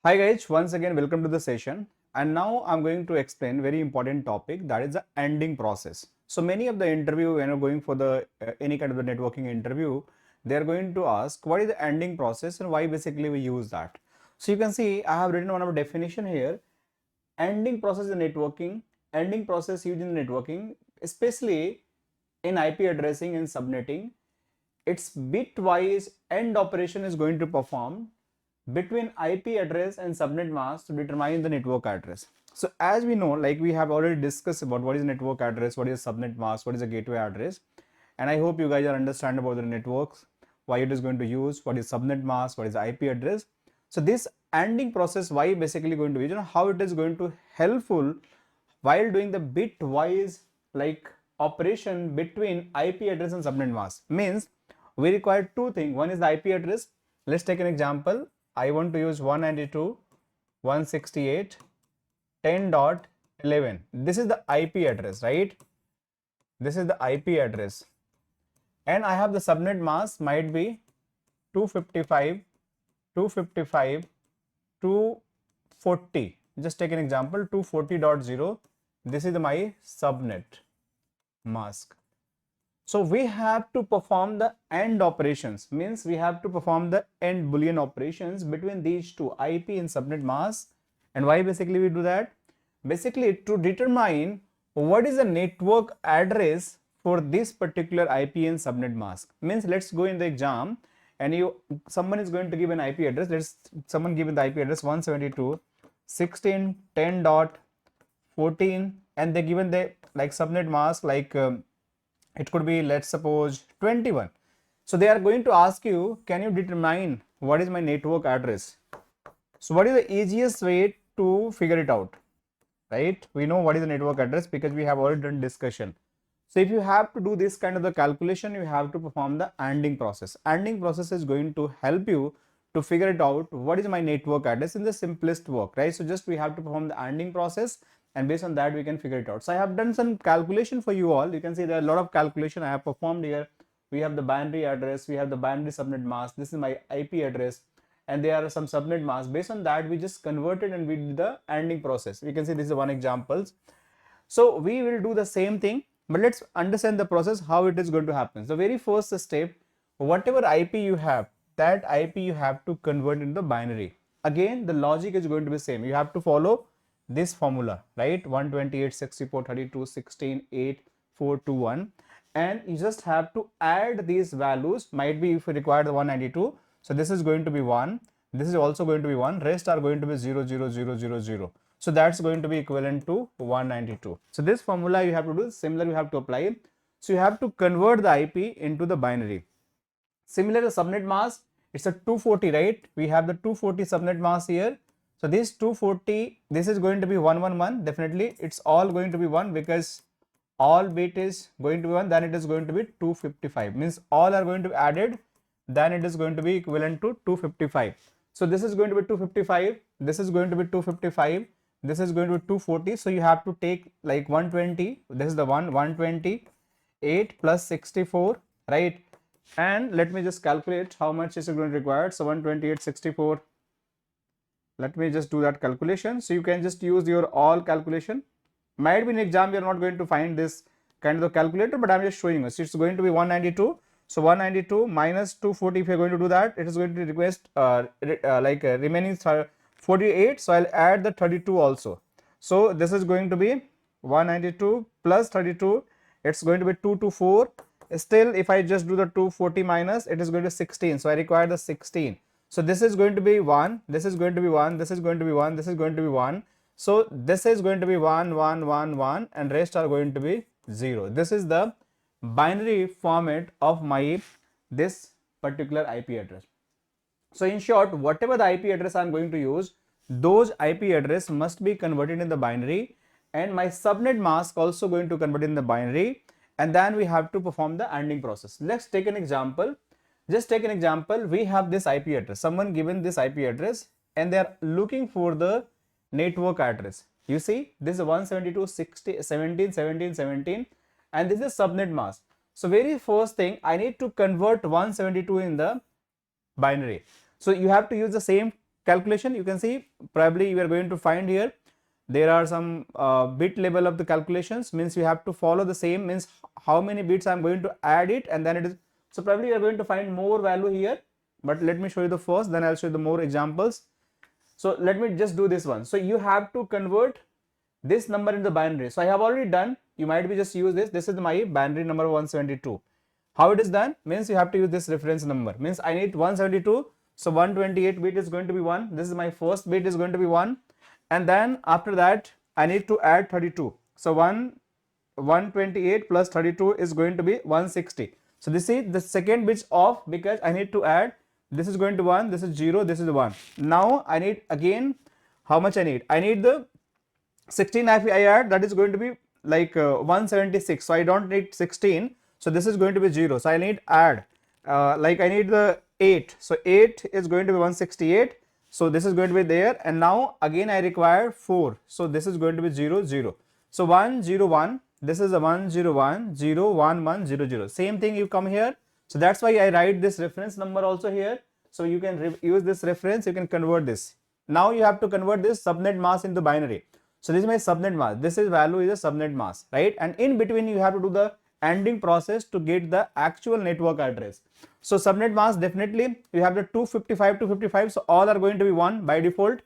Hi guys, once again welcome to the session, and now I'm going to explain very important topic, that is the ending process. So many of the interview when you're going for the any kind of the networking interview, they are going to ask what is the ending process and why basically we use that. So you can see I have written one of the definition here. Ending process in networking, ending process used in networking, especially in IP addressing and subnetting, its bitwise end operation is going to perform between IP address and subnet mask to determine the network address. So as we know, like we have already discussed about what is network address, what is subnet mask, what is a gateway address, and I hope you guys are understand about the networks, why it is going to use, what is subnet mask, what is the IP address. So this ending process, why basically going to use, how it is going to helpful while doing the bitwise like operation between IP address and subnet mask. Means we require two things. One is the IP address. Let's take an example. I want to use 192.168.10.11. This is the IP address, right? This is the IP address. And I have the subnet mask might be 255, 255, 240. Just take an example, 240.0. This is my subnet mask. So we have to perform the AND operations, means we have to perform the AND Boolean operations between these two, IP and subnet mask. And why basically we do that? Basically to determine what is the network address for this particular IP and subnet mask. Means let's go in the exam and someone is going to give an IP address. Someone given the IP address 172.16.10.14 and they given the like subnet mask like it could be, let's suppose, 21. So they are going to ask you, can you determine what is my network address? So what is the easiest way to figure it out, right? We know what is the network address because we have already done discussion. So if you have to do this kind of the calculation, you have to perform the ANDing process. ANDing process is going to help you to figure it out what is my network address in the simplest work, right? So just we have to perform the ANDing process, and based on that we can figure it out. So I have done some calculation for you all. You can see there are a lot of calculation I have performed here. We have the binary address, we have the binary subnet mask, this is my IP address, and there are some subnet masks. Based on that we just converted and we did the ANDing process. We can see this is one examples. So we will do the same thing, but let's understand the process how it is going to happen. The very first step, whatever IP you have, that IP you have to convert into the binary. Again the logic is going to be same. You have to follow this formula, right? 128.64.32.16.8.421, and you just have to add these values. Might be if you require the 192, so this is going to be 1, this is also going to be 1, rest are going to be 0 0 0 0 0. So that's going to be equivalent to 192. So this formula you have to do similar, you have to apply. So you have to convert the IP into the binary. Similar to subnet mask, it's a 240, right? We have the 240 subnet mask here. So this 240, this is going to be 111. Definitely it's all going to be 1 because all bit is going to be 1, then it is going to be 255. Means all are going to be added, then it is going to be equivalent to 255. So this is going to be 255, this is going to be 255, this is going to be 240. So you have to take like 120, this is the 128 plus 64, right? And let me just calculate how much is going to require. So 128.64. Let me just do that calculation. So you can just use your all calculation. Might be in exam you are not going to find this kind of the calculator, but I'm just showing us. It's going to be 192. So 192 minus 240. If you're going to do that, it is going to request remaining 48. So I'll add the 32 also. So this is going to be 192 plus 32. It's going to be 224. Still, if I just do the 240 minus, it is going to 16. So I require the 16. So this is going to be 1, this is going to be 1, this is going to be 1, this is going to be 1. So this is going to be 1, 1, 1, 1, and rest are going to be 0. This is the binary format of my this particular IP address. So in short, whatever the IP address I'm going to use, those IP address must be converted in the binary, and my subnet mask also going to convert in the binary, and then we have to perform the ANDing process. Let's take an example. Just take an example. We have this IP address. Someone given this IP address and they are looking for the network address. You see, this is 172.17.17.17, and this is subnet mask. So very first thing, I need to convert 172 in the binary. So you have to use the same calculation, you can see probably you are going to find here there are some bit level of the calculations, means you have to follow the same, means how many bits I am going to add it, and then it is, so probably you are going to find more value here, but let me show you the first, then I'll show you the more examples. So let me just do this one. So you have to convert this number into binary. So I have already done, you might be just use this, this is my binary number 172. How it is done, means you have to use this reference number, means I need 172, so 128 bit is going to be 1, this is my first bit is going to be 1, and then after that I need to add 32, so 128 plus 32 is going to be 160. So this is the second bit off because I need to add, this is going to 1, this is 0, this is 1. Now I need again, how much I need? I need the 16 if I add, that is going to be like 176, so I don't need 16, so this is going to be 0, so I need add, like I need the 8, so 8 is going to be 168, so this is going to be there, and now again I require 4, so this is going to be 0 0, so 101, this is a 101 0 1 1 0 0, same thing you come here, so that's why I write this reference number also here, so you can use this reference, you can convert this. Now you have to convert this subnet mask into binary. So this is my subnet mask, this is value is a subnet mask, right? And in between you have to do the ANDing process to get the actual network address. So subnet mask, definitely you have the 255 255, so all are going to be 1 by default.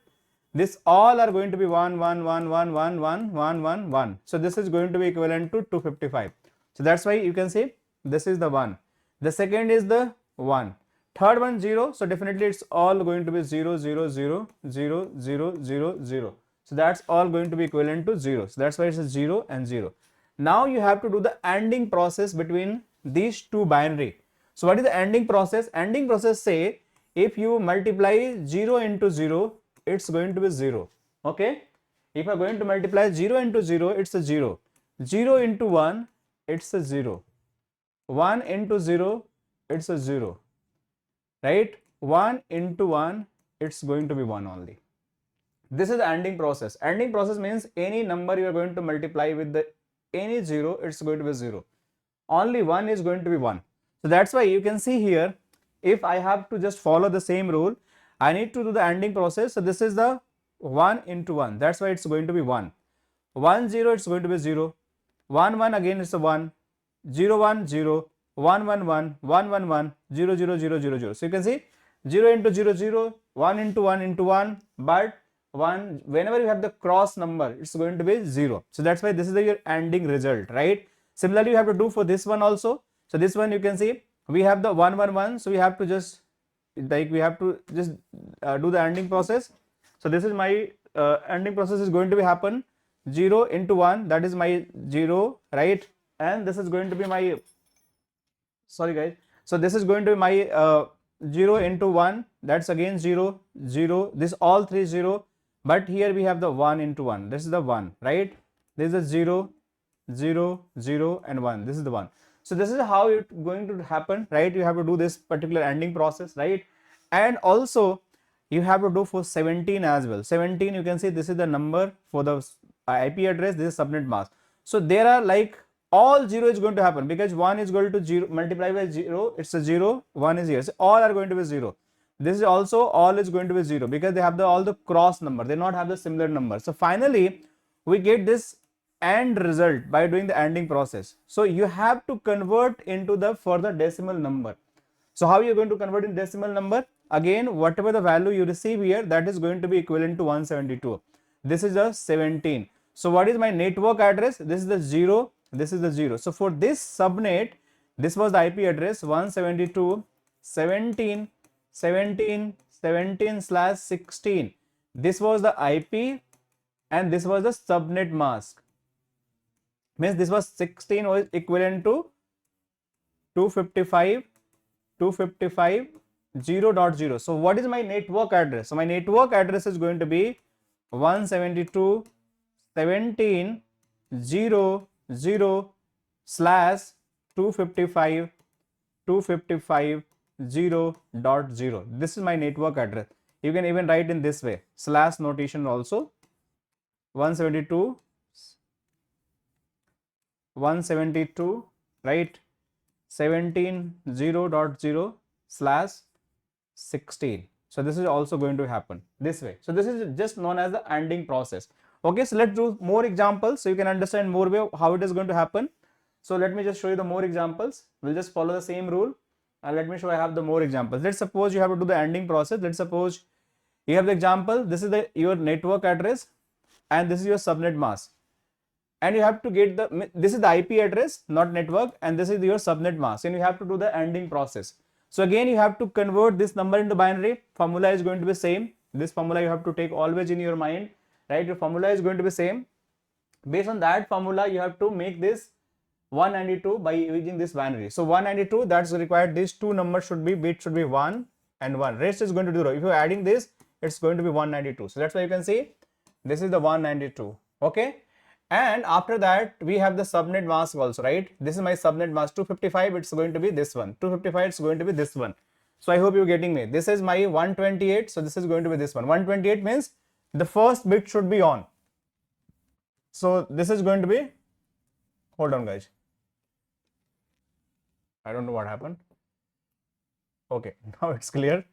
This all are going to be 1 1 1 1 1 1 1 1 1. So this is going to be equivalent to 255. So that's why you can say this is the 1. The second is the 1. Third one 0. So definitely it's all going to be 0 0 0 0 0 0 0. So that's all going to be equivalent to 0. So that's why it's a 0 and 0. Now you have to do the ANDing process between these two binary. So what is the ANDing process? ANDing process say if you multiply 0 into 0, it's going to be 0. Okay. If you are going to multiply 0 into 0, it's a 0. 0 into 1, it's a 0. 1 into 0, it's a 0. Right? 1 into 1, it's going to be 1 only. This is the ANDing process. ANDing process means any number you are going to multiply with the any 0, it's going to be 0. Only 1 is going to be 1. So that's why you can see here, if I have to just follow the same rule, I need to do the ANDing process. So this is the 1 into 1. That's why it's going to be 1. 1 0, it's going to be 0. 1 1 again it's a 1. 0 1 0. 1 1 1 1 1 1 0 0 0 0 0. So you can see 0 into 0 0, 1 into 1 into 1, but 1 whenever you have the cross number, it's going to be 0. So that's why this is your ANDing result, right? Similarly you have to do for this one also. So this one you can see we have the 1 1 1, so we have to just like we have to just do the ANDing process. So this is my ANDing process is going to be happen 0 into 1, that is my 0, right? And this is going to be my, sorry guys, so this is going to be my 0 into 1, that's again 0 0, this all 3 0, but here we have the 1 into 1, this is the 1, right? This is 0 0 0 and 1, this is the 1. So this is how it's going to happen, right? You have to do this particular ANDing process, right? And also you have to do for 17 as well. 17, you can see this is the number for the IP address, this is subnet mask. So there are like all 0 is going to happen because 1 is going to 0 multiply by 0, it's a 0, 1 is here, so all are going to be 0. This is also all is going to be 0 because they have the all the cross number, they not have the similar number. So finally we get this AND result by doing the ANDing process. So you have to convert into the further decimal number. So how you are going to convert in decimal number? Again, whatever the value you receive here, that is going to be equivalent to 172. This is a 17. So what is my network address? This is the 0, this is the 0. So for this subnet, this was the IP address 172.17.17.17/16. This was the IP and this was the subnet mask. Means this was 16 was equivalent to 255 0.0. So what is my network address? So my network address is going to be 172.17.0/255 This is my network address. You can even write in this way, slash notation also. 172 right, 17 0.0/16. So this is also going to happen this way. So this is just known as the ANDing process. Okay, so let's do more examples so you can understand more way how it is going to happen. So let me just show you the more examples. We'll just follow the same rule, and let me show I have the more examples. Let's suppose you have to do the ANDing process. Let's suppose you have the example. This is your network address, and this is your subnet mask, and you have to get this is the IP address, not network, and this is your subnet mask, and you have to do the ANDing process. So again, you have to convert this number into binary. Formula is going to be same. This formula you have to take always in your mind, right? Your formula is going to be same. Based on that formula, you have to make this 192 by using this binary. So 192, that's required. These two numbers should be, bit should be 1 and 1. Rest is going to be 0. If you're adding this, it's going to be 192. So that's why you can see this is the 192. Okay. And after that, we have the subnet mask also, right? This is my subnet mask 255. It's going to be this one. 255, it's going to be this one. So I hope you're getting me. This is my 128. So this is going to be this one. 128 means the first bit should be on. So this is going to be, hold on guys. I don't know what happened. Okay, now it's clear.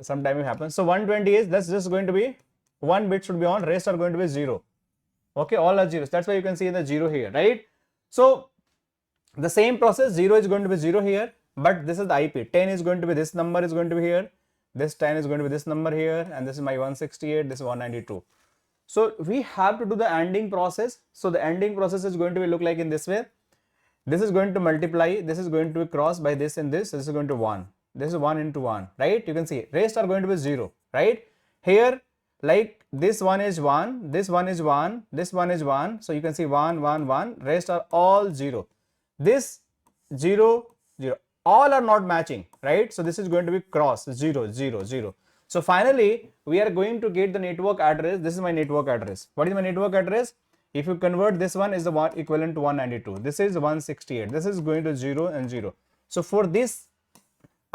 Sometime it happens. So 120 is, that's just going to be, one bit should be on, rest are going to be 0. Okay, all are zeros. That's why you can see the 0 here, right? So the same process, 0 is going to be 0 here, but this is the IP. 10 is going to be, this number is going to be here. This 10 is going to be this number here, and this is my 168, this is 192. So we have to do the ANDing process. So the ANDing process is going to be look like in this way. This is going to multiply, this is going to be crossed by this and this is going to 1. This is 1 into 1, right? You can see rest are going to be 0, right? Here, like this one is 1, this one is 1, this one is 1. So you can see 1, 1, 1, rest are all 0. This 0, 0, all are not matching, right? So this is going to be cross 0, 0, 0. So finally, we are going to get the network address. This is my network address. What is my network address? If you convert this one is the one equivalent to 192. This is 168. This is going to 0 and 0. So for this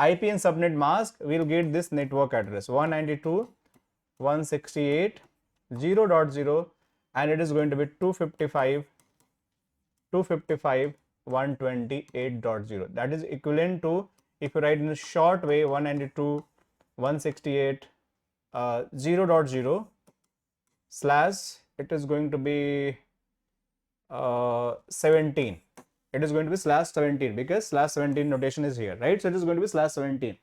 IP and subnet mask, we'll get this network address 192.168.0.0, and it is going to be 255.128.0. That is equivalent to, if you write in a short way, 192.168.0.0 slash, it is going to be 17. It is going to be slash 17 because slash 17 notation is here, right? So it is going to be slash 17.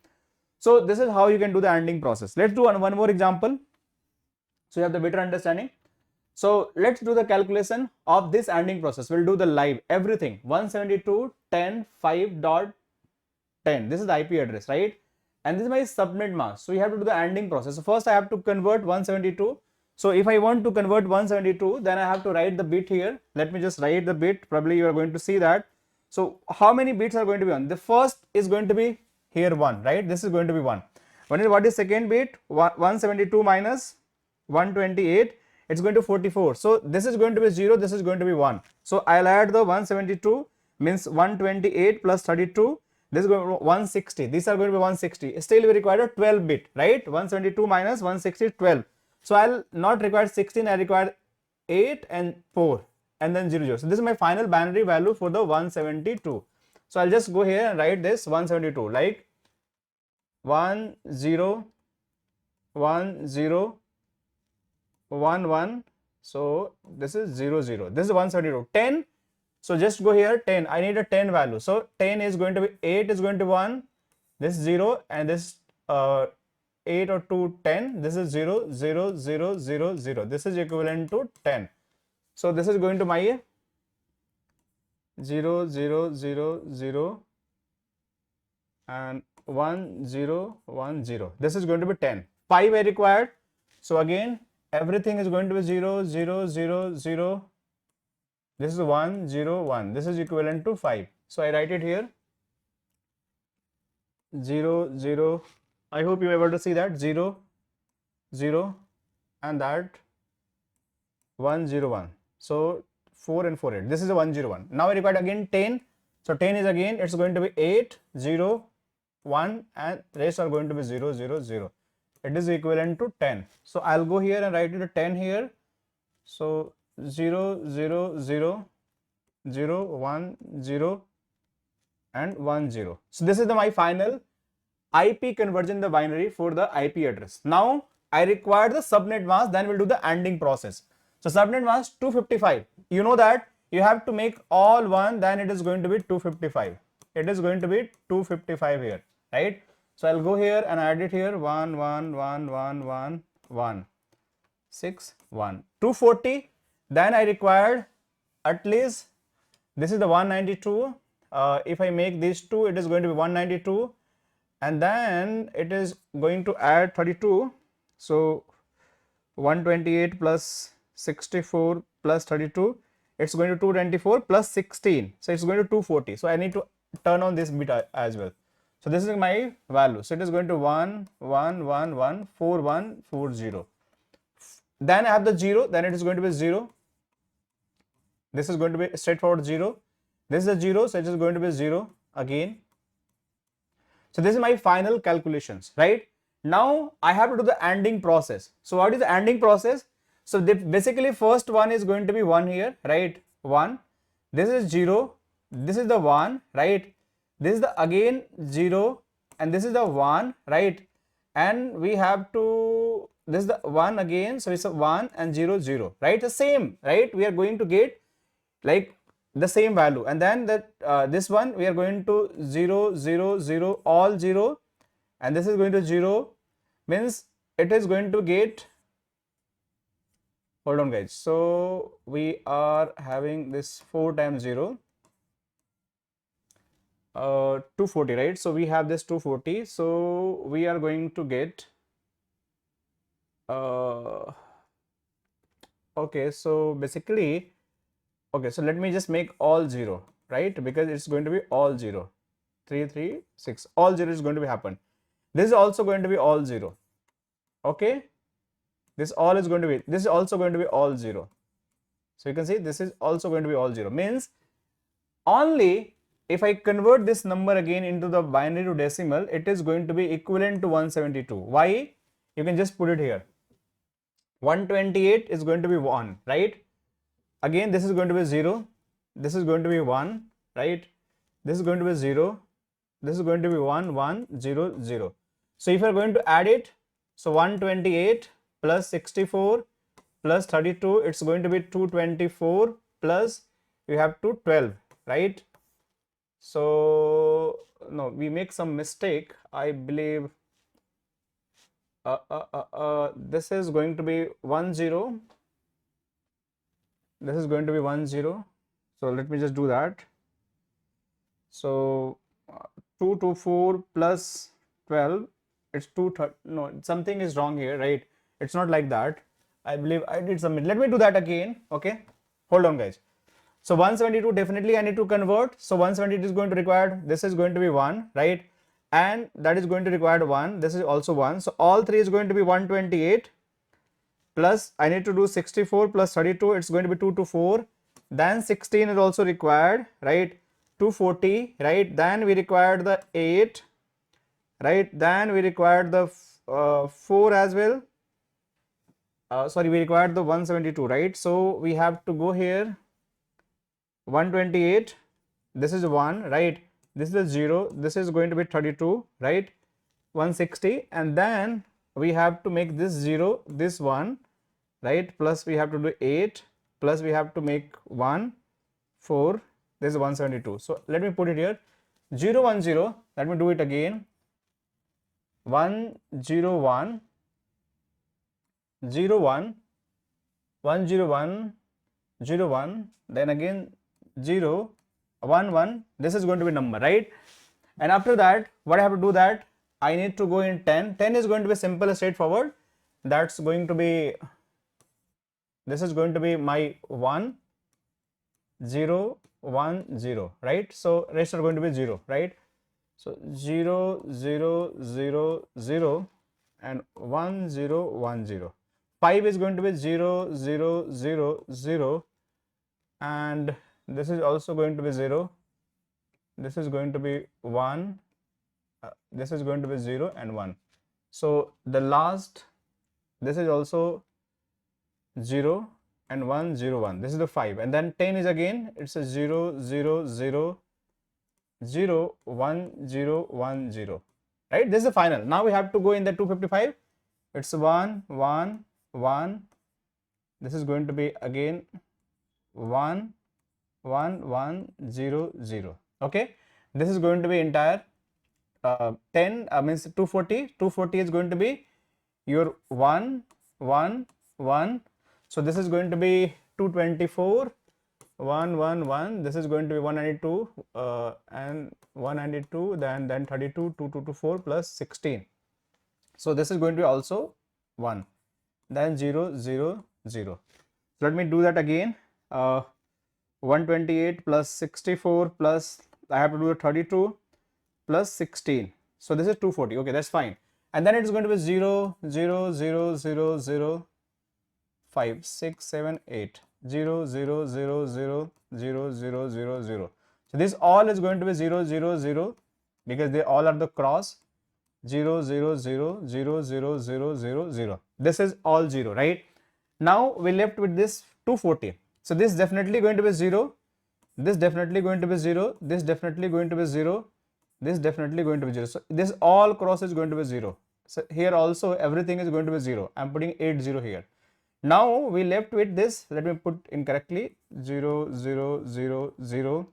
So this is how you can do the ANDing process. Let's do one more example, so you have the better understanding. So let's do the calculation of this ANDing process. We'll do the live everything. 172.10.5.10. This is the IP address, right? And this is my subnet mask. So you have to do the ANDing process. So first I have to convert 172. So if I want to convert 172, then I have to write the bit here. Let me just write the bit. Probably you are going to see that. So how many bits are going to be on? The first is going to be here 1, right? This is going to be 1. What is second bit? 172 minus 128. It's going to 44. So this is going to be 0. This is going to be 1. So I'll add the 172 means 128 plus 32. This is going to be 160. These are going to be 160. Still we require a 12 bit, right? 172 minus 160 is 12. So I'll not require 16, I require 8 and 4 and then 0, 0. So this is my final binary value for the 172. So I'll just go here and write this 172 like 1 0 1 0 1 1. So this is 0 0. This is 172. 10. So just go here 10. I need a 10 value. So 10 is going to be 8 is going to be 1. This 0 and this 8 or 2 10. This is 0 0 0 0 0. This is equivalent to 10. So this is going to my 0 0 0 0 and 1 0 1 0. This is going to be 10. 5 I required. So again everything is going to be 0 0 0 0. This is 1 0 1. This is equivalent to 5. So I write it here 0 0. I hope you are able to see that 0 0 and that 1 0 1. So 4 and 4 8. This is a 1 0 1. Now I require again 10. So 10 is again, it's going to be 8 0 1 and rest are going to be 0 0 0. It is equivalent to 10. So I'll go here and write it a 10 here. So 0 0 0 0 1 0 and 1 0. So this is my final IP conversion in the binary for the IP address. Now I require the subnet mask, then we'll do the ANDing process. So subnet mask 255. You know that you have to make all 1, then it is going to be 255. It is going to be 255 here, right? So I'll go here and add it here 1 1 1 1 1 1 6 1 240. Then I required at least, this is the 192. If I make these two, it is going to be 192, and then it is going to add 32. So 128 plus 64 plus 32, it's going to 224 plus 16, so it's going to 240. So I need to turn on this bit as well. So this is my value. So it is going to 1 1 1 1 4 1 4 0. Then I have the 0, then it is going to be 0. This is going to be straightforward 0. This is a 0, so it is going to be 0 again. So this is my final calculations, right? Now I have to do the ANDing process. So what is the ANDing process? So basically first one is going to be 1 here, right? 1. This is 0. This is the 1, right? This is the again 0, and this is the 1, right? And we have to, this is the 1 again, so it's a 1 and 0 0, right? The same, right? We are going to get like the same value, and then that this one we are going to 0 0 0 all 0, and this is going to 0, means it is going to get, hold on guys, so we are having this 4 times 0, 240, right? So we have this 240, so we are going to get okay, so basically, okay, so let me just make all 0, right? Because it's going to be all 0. 3 3 6, all 0 is going to be happen. This is also going to be all 0. Okay, this all is going to be, this is also going to be all 0. So you can see this is also going to be all 0, means only if I convert this number again into the binary to decimal, it is going to be equivalent to 172. Why? You can just put it here. 128 is going to be 1, right? Again, this is going to be 0. This is going to be 1, right? This is going to be 0. This is going to be 1 1 0 0. So if you are going to add it, so 128 plus 64 plus 32, it's going to be 224 plus you have to 12, right? So no, we make some mistake, I believe. This is going to be 1 0. This is going to be 1 0. So let me just do that. So 224 plus 12, it's 230. No, something is wrong here, right? It's not like that. I believe I did submit. Let me do that again. Okay, hold on guys. So 172 definitely I need to convert. So 172 is going to require, this is going to be 1, right? And that is going to require 1. This is also 1. So all 3 is going to be 128 plus I need to do 64 plus 32. It's going to be 2 to 4. Then 16 is also required, right? 240, right? Then we required the 8, right? Then we required the 4 as well. Sorry, we required the 172, right? So we have to go here. 128, this is 1, right? This is a 0, this is going to be 32, right? 160, and then we have to make this 0, this 1, right? Plus we have to do 8, plus we have to make 1 4, this is 172. So let me put it here, 0 1 0. Let me do it again. 1 0 1 0 1 1 0 1 0 1, then again 0 1 1. This is going to be number, right? And after that, what I have to do, that I need to go in 10. 10 is going to be simple and straightforward. That's going to be, this is going to be my 1 0 1 0, right? So rest are going to be 0, right? So 0 0 0 0 and 1 0 1 0. 5 is going to be 0 0 0 0, and this is also going to be 0. This is going to be 1. This is going to be 0 and 1. So the last, this is also 0 and 1 0 1. This is the 5, and then 10 is again, it's a 0 0 0 0 1 0 1 0. right? This is the final. Now we have to go in the 255. It's 1 1 1. This is going to be again 1 1 1 0 0. Okay, this is going to be entire 10 means 240. 240 is going to be your 1 1 1. So this is going to be 224 1 1 1. This is going to be 192 and 192, then 32 2 2 2 4 plus 16. So this is going to be also 1, then 0 0 0. So let me do that again. 128 plus 64 plus I have to do 32 plus 16. So this is 240. Okay, that's fine. And then it is going to be 0 0 0 0 0 5 6 7 8 0 0 0 0 0 0 0 0. So this all is going to be 0 0 0 because they all are the cross. 0 0 0 0 0 0 0 0. This is all 0, right? Now we left with this 240. So this is definitely going to be 0. This definitely going to be 0. This definitely going to be 0. This definitely going to be 0. So this all cross is going to be 0. So here also everything is going to be 0. I am putting 8 0 here. Now we left with this. Let me put incorrectly 0 0 0 0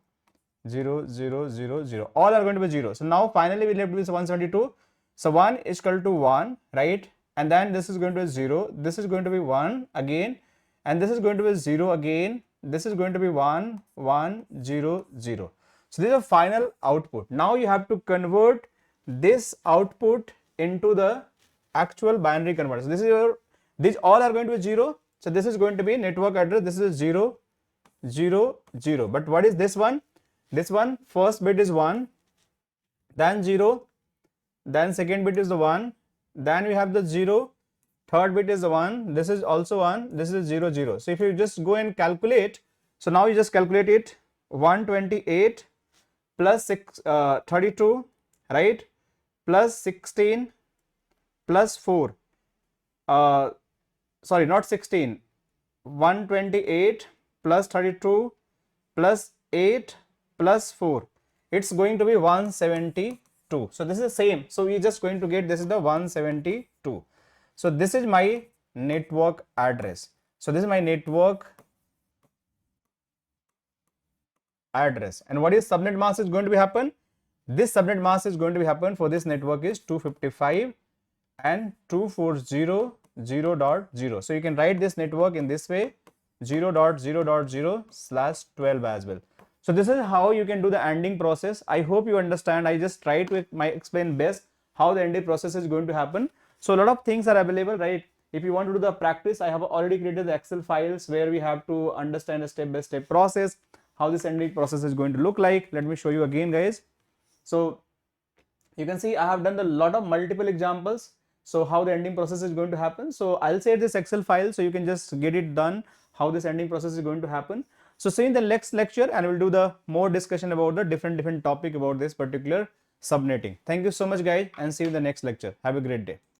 0 0 0 0. All are going to be 0. So now finally we left with 172. So 1 is equal to 1, right? And then this is going to be 0. This is going to be 1 again. And this is going to be 0 again. This is going to be 1 1 0 0. So this is the final output. Now you have to convert this output into the actual binary converter. So this is your, these all are going to be 0. So this is going to be network address. This is 0 0 0. But what is this one? This one, first bit is 1, then 0, then second bit is the 1, then we have the 0, third bit is the 1, this is also 1, this is 0 0. So if you just go and calculate, so now you just calculate it, 128 plus 32, right, plus 16 plus 4, sorry, not 16, 128 plus 32 plus 8 plus 4, it's going to be 172. So this is the same. So we are just going to get, this is the 172. So this is my network address. So this is my network address. And what is subnet mask is going to be happen? This subnet mask is going to be happen for this network is 255 and 240.0.0. So you can write this network in this way, 0.0.0/12 as well. So this is how you can do the ANDing process. I hope you understand. I just try to explain best how the ANDing process is going to happen. So a lot of things are available, right? If you want to do the practice, I have already created the Excel files where we have to understand a step-by-step process, how this ANDing process is going to look like. Let me show you again, guys. So you can see I have done a lot of multiple examples. So how the ANDing process is going to happen. So I'll share this Excel file so you can just get it done, how this ANDing process is going to happen. So see you in the next lecture, and we'll do the more discussion about the different topic about this particular subnetting. Thank you so much, guys, and see you in the next lecture. Have a great day.